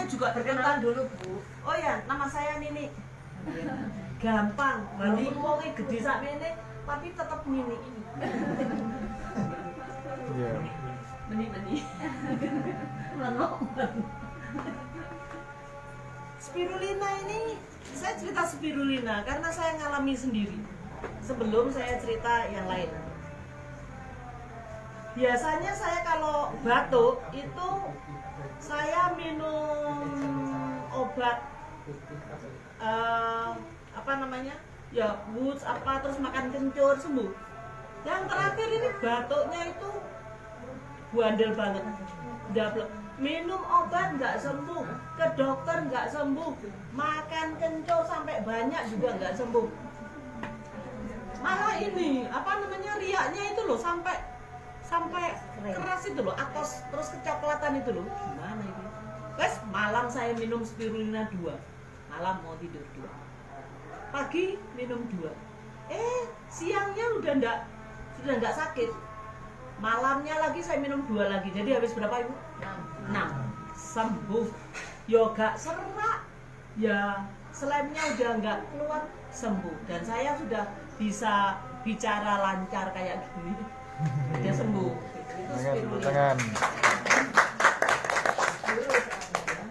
namanya juga perkenalan dulu Bu. Oh ya, nama saya Nini. Gampang, nanti wongnya gede sakmene tapi tetap Nini. Iya. Meni. Spirulina ini, saya cerita spirulina karena saya ngalami sendiri. Sebelum saya cerita yang lain. Biasanya saya kalau batuk itu saya minum obat apa namanya? Ya Woods apa terus makan kencur sembuh. Yang terakhir ini batuknya itu bandel banget. Dablek. Minum obat nggak sembuh, ke dokter nggak sembuh, makan kencur sampai banyak juga nggak sembuh. Malah ini apa namanya riaknya itu loh sampai keras itu loh, atos terus kecoklatan itu loh. Gimana itu? Guys, malam saya minum spirulina 2. Malam mau tidur 2. Pagi minum 2. Siangnya sudah enggak sakit. Malamnya lagi saya minum 2 lagi. Jadi habis berapa Ibu? 6. Sembuh. Yoga serak. Ya, selainnya udah enggak keluar, sembuh. Dan saya sudah bisa bicara lancar kayak gini. Dia sembuh. Itu spirulina.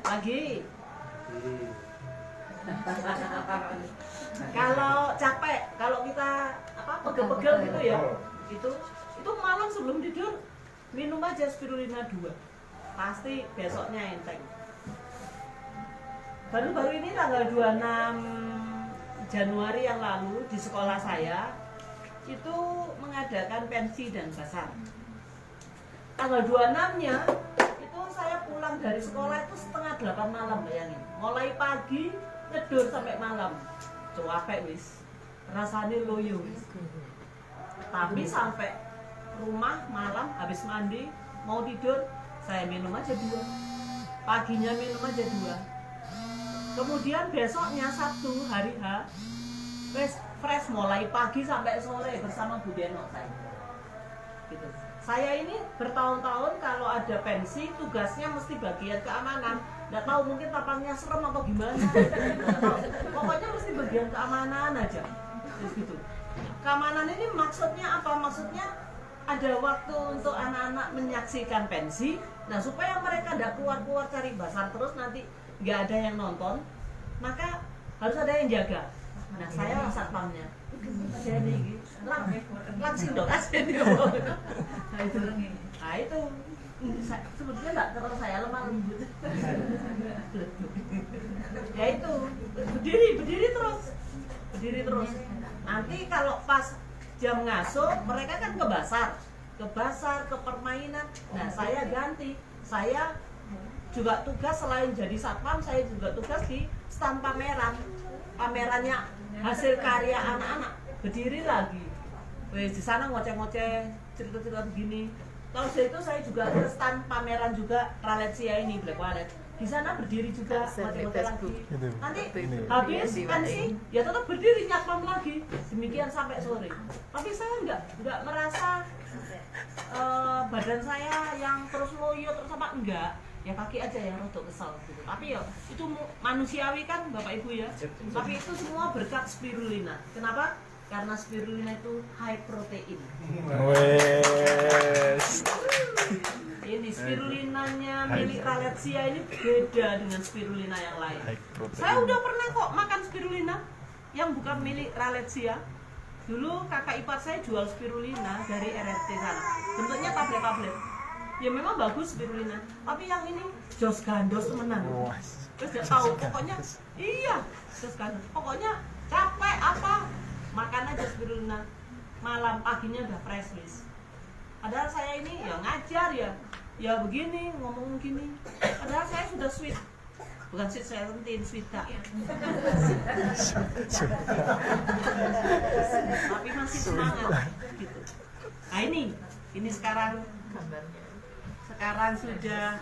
Lagi. Kalau capek, kalau kita pegel-pegel gitu ya, itu malam sebelum tidur minum aja spirulina 2. Pasti besoknya enteng. Baru-baru ini tanggal 26 Januari yang lalu di sekolah saya itu mengadakan pensi dan basar. Tanggal 26-nya itu saya pulang dari sekolah itu setengah 8 malam, bayangin. Mulai pagi nyedur sampai malam. Capek wis. Rasanya loyo wis. Tapi sampai rumah malam habis mandi mau tidur saya minum aja 2. Paginya minum aja 2. Kemudian besoknya Sabtu hari H fresh mulai pagi sampai sore bersama Bu Deno saya. Gitu. Saya ini bertahun-tahun kalau ada pensi tugasnya mesti bagian keamanan. Nggak tahu mungkin tapangnya serem atau gimana. Pokoknya mesti bagian keamanan aja. Terus gitu. Keamanan ini maksudnya apa? Maksudnya ada waktu untuk anak-anak menyaksikan pensi. Nah supaya mereka nggak keluar-keluar cari basar terus nanti nggak ada yang nonton, maka harus ada yang jaga. Nah saya satpamnya. Jadi langsung dong kasih dia. Nah itu sebetulnya nggak terlalu saya lemah lembut. Ya itu berdiri terus. Nanti kalau pas jam ngasuh mereka kan ke basar, ke permainan. Nah saya ganti, saya juga tugas selain jadi satpam, saya juga tugas di stand pamerannya hasil karya anak-anak. Berdiri lagi, di sana ngoceh-ngoceh cerita-cerita begini. Kalau itu saya juga ke stand pameran juga Raletsia ini Black Wallet. Di sana berdiri juga ngoceh-ngoceh lagi. Nanti habis pensi ya tetap berdiri nyatpam lagi. Demikian sampai sore. Tapi saya nggak merasa badan saya yang terus loyo terus apa enggak. Ya kaki aja yang rodok kesel gitu. Tapi ya itu manusiawi kan Bapak Ibu ya. Tapi itu semua berkat spirulina. Kenapa? Karena spirulina itu high protein. Ini spirulinanya milik Raletsia ini beda dengan spirulina yang lain. Saya udah pernah kok makan spirulina yang bukan milik Raletsia. Dulu kakak ipar saya jual spirulina dari RRT sana. Bentuknya tablet-tablet. Ya memang bagus spirulina, tapi yang ini jos gandos temenan. Terus nggak tahu, pokoknya iya jos gandos. Pokoknya capek apa, makan aja spirulina. Malam paginya udah fresh list. Padahal saya ini ya ngajar ya begini ngomong gini. Padahal saya sudah sweet, bukan sweet 17, sweet tak. Tapi masih semangat gitu. Nah ini sekarang sudah